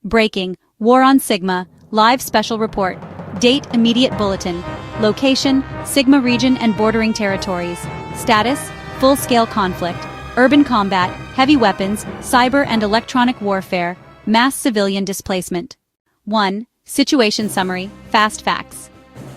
Breaking, War on Sigma, live special report. Date, immediate bulletin. Location, Sigma region and bordering territories. Status, full-scale conflict. Urban combat, heavy weapons, cyber and electronic warfare, mass civilian displacement. 1. Situation summary, fast facts.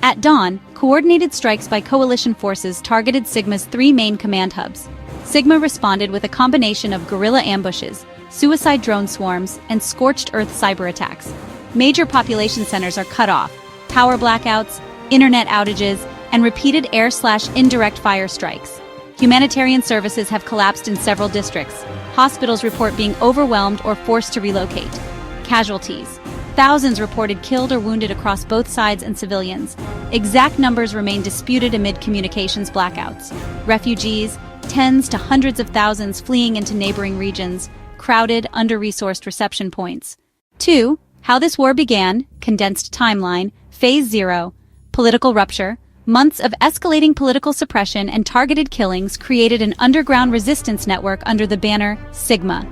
At dawn, coordinated strikes by coalition forces targeted Sigma's 3 main command hubs. Sigma responded with a combination of guerrilla ambushes, suicide drone swarms, and scorched earth cyber attacks. Major population centers are cut off, power blackouts, internet outages, and repeated air/indirect fire strikes. Humanitarian services have collapsed in several districts. Hospitals report being overwhelmed or forced to relocate. Casualties. Thousands reported killed or wounded across both sides and civilians. Exact numbers remain disputed amid communications blackouts. Refugees, tens to hundreds of thousands fleeing into neighboring regions, crowded, under-resourced reception points. 2. How this war began, condensed timeline, Phase 0. Political rupture. Months of escalating political suppression and targeted killings created an underground resistance network under the banner Sigma.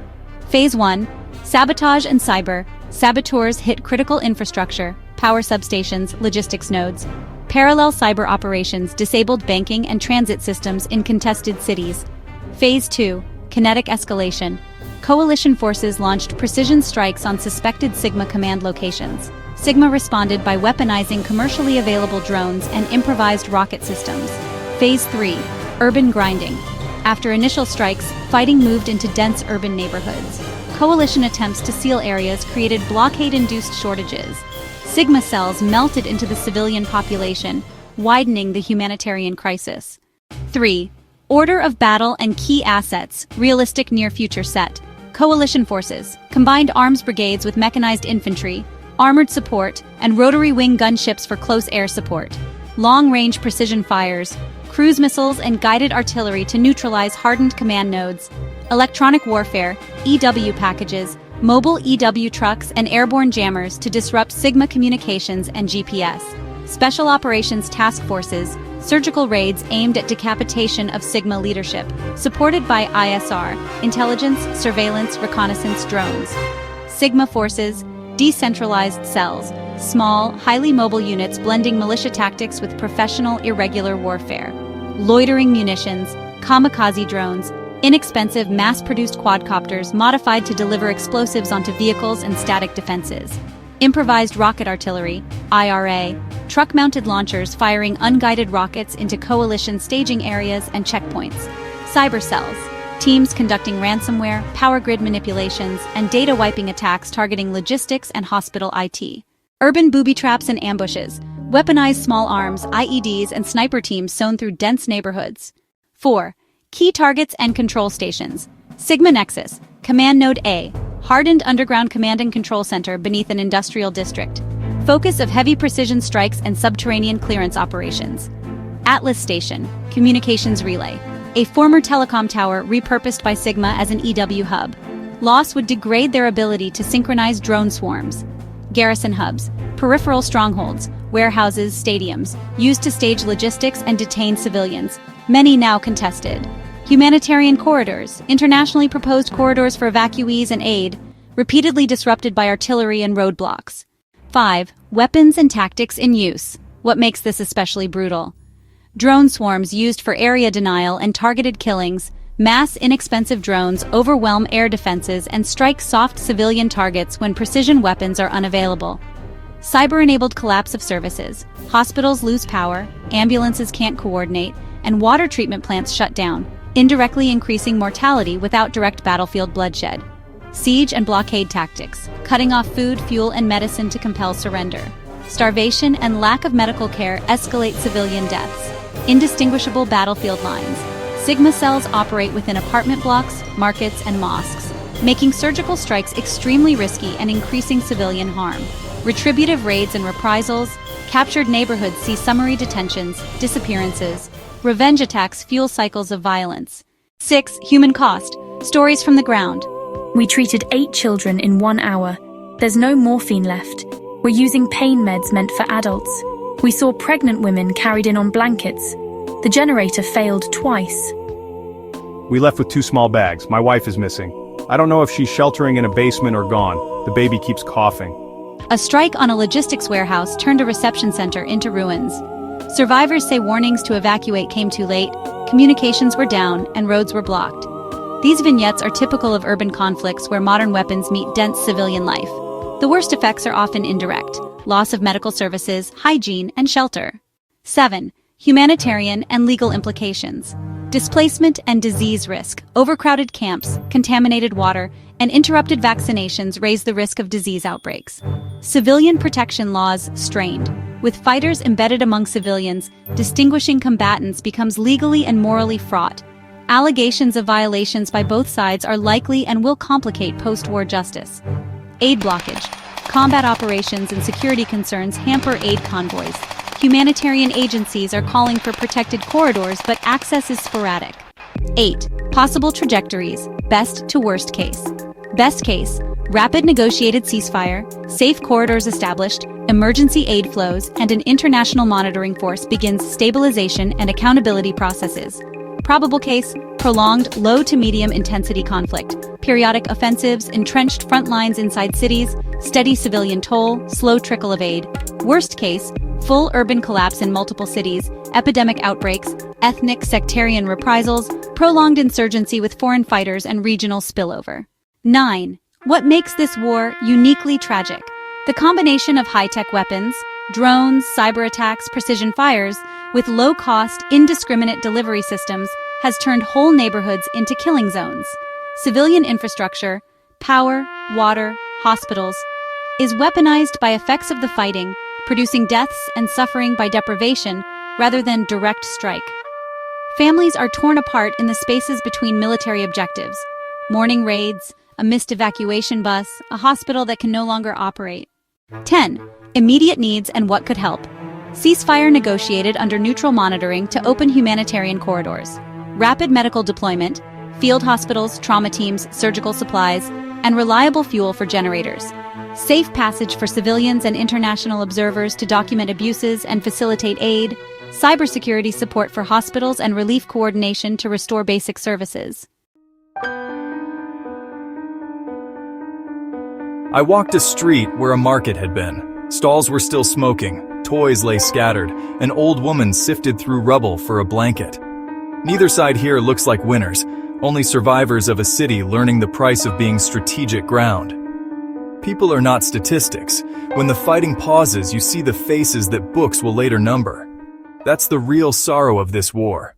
Phase 1. Sabotage and cyber. Saboteurs hit critical infrastructure, power substations, logistics nodes. Parallel cyber operations disabled banking and transit systems in contested cities. Phase 2. Kinetic escalation. Coalition forces launched precision strikes on suspected Sigma command locations. Sigma responded by weaponizing commercially available drones and improvised rocket systems. Phase 3. Urban grinding. After initial strikes, fighting moved into dense urban neighborhoods. Coalition attempts to seal areas created blockade-induced shortages. Sigma cells melted into the civilian population, widening the humanitarian crisis. 3. Order of battle and key assets, realistic near-future set. Coalition forces, combined arms brigades with mechanized infantry, armored support, and rotary wing gunships for close air support. Long-range precision fires, cruise missiles and guided artillery to neutralize hardened command nodes. Electronic warfare, EW packages, mobile EW trucks and airborne jammers to disrupt Sigma communications and GPS. Special operations task forces, surgical raids aimed at decapitation of Sigma leadership, supported by ISR, intelligence, surveillance, reconnaissance drones. Sigma forces, decentralized cells, small, highly mobile units blending militia tactics with professional, irregular warfare. Loitering munitions, kamikaze drones, inexpensive, mass-produced quadcopters modified to deliver explosives onto vehicles and static defenses. Improvised rocket artillery, IRA, truck-mounted launchers firing unguided rockets into coalition staging areas and checkpoints. Cyber cells, teams conducting ransomware, power grid manipulations, and data-wiping attacks targeting logistics and hospital IT. Urban booby traps and ambushes, weaponized small arms, IEDs, and sniper teams sown through dense neighborhoods. 4. Key targets and control stations. Sigma Nexus, Command Node A, hardened underground command and control center beneath an industrial district. Focus of heavy precision strikes and subterranean clearance operations. Atlas Station, Communications Relay, a former telecom tower repurposed by Sigma as an EW hub. Loss would degrade their ability to synchronize drone swarms. Garrison hubs, peripheral strongholds, warehouses, stadiums, used to stage logistics and detain civilians, many now contested. Humanitarian corridors, internationally proposed corridors for evacuees and aid, repeatedly disrupted by artillery and roadblocks. 5. Weapons and tactics in use. What makes this especially brutal? Drone swarms used for area denial and targeted killings. Mass, inexpensive drones overwhelm air defenses and strike soft civilian targets when precision weapons are unavailable. Cyber-enabled collapse of services. Hospitals lose power, ambulances can't coordinate, and water treatment plants shut down, indirectly increasing mortality without direct battlefield bloodshed. Siege and blockade tactics, cutting off food, fuel, and medicine to compel surrender. Starvation and lack of medical care escalate civilian deaths. Indistinguishable battlefield lines. Sigma cells operate within apartment blocks, markets, and mosques, making surgical strikes extremely risky and increasing civilian harm. Retributive raids and reprisals. Captured neighborhoods see summary detentions, disappearances. Revenge attacks fuel cycles of violence. 6. Human cost. Stories from the ground. We treated 8 children in 1 hour. There's no morphine left. We're using pain meds meant for adults. We saw pregnant women carried in on blankets. The generator failed twice. We left with 2 small bags. My wife is missing. I don't know if she's sheltering in a basement or gone. The baby keeps coughing. A strike on a logistics warehouse turned a reception center into ruins. Survivors say warnings to evacuate came too late, communications were down, and roads were blocked. These vignettes are typical of urban conflicts where modern weapons meet dense civilian life. The worst effects are often indirect: loss of medical services, hygiene, and shelter. 7. Humanitarian and legal implications. Displacement and disease risk. Overcrowded camps, contaminated water, and interrupted vaccinations raise the risk of disease outbreaks. Civilian protection laws strained. With fighters embedded among civilians, distinguishing combatants becomes legally and morally fraught. Allegations of violations by both sides are likely and will complicate post-war justice. Aid blockage. Combat operations and security concerns hamper aid convoys. Humanitarian agencies are calling for protected corridors, but access is sporadic. 8. Possible trajectories, best to worst case. Best case, rapid negotiated ceasefire, safe corridors established, emergency aid flows, and an international monitoring force begins stabilization and accountability processes. Probable case, prolonged low to medium intensity conflict, periodic offensives, entrenched front lines inside cities, steady civilian toll, slow trickle of aid. Worst case, full urban collapse in multiple cities, epidemic outbreaks, ethnic sectarian reprisals, prolonged insurgency with foreign fighters, and regional spillover. 9. What makes this war uniquely tragic? The combination of high-tech weapons, drones, cyber attacks, precision fires, with low-cost, indiscriminate delivery systems has turned whole neighborhoods into killing zones. Civilian infrastructure, power, water, hospitals, is weaponized by effects of the fighting, producing deaths and suffering by deprivation rather than direct strike. Families are torn apart in the spaces between military objectives: morning raids, a missed evacuation bus, a hospital that can no longer operate. 10. Immediate needs and what could help. Ceasefire negotiated under neutral monitoring to open humanitarian corridors. Rapid medical deployment, field hospitals, trauma teams, surgical supplies, and reliable fuel for generators. Safe passage for civilians and international observers to document abuses and facilitate aid. Cybersecurity support for hospitals and relief coordination to restore basic services. I walked a street where a market had been. Stalls were still smoking, toys lay scattered, an old woman sifted through rubble for a blanket. Neither side here looks like winners, only survivors of a city learning the price of being strategic ground. People are not statistics. When the fighting pauses, you see the faces that books will later number. That's the real sorrow of this war.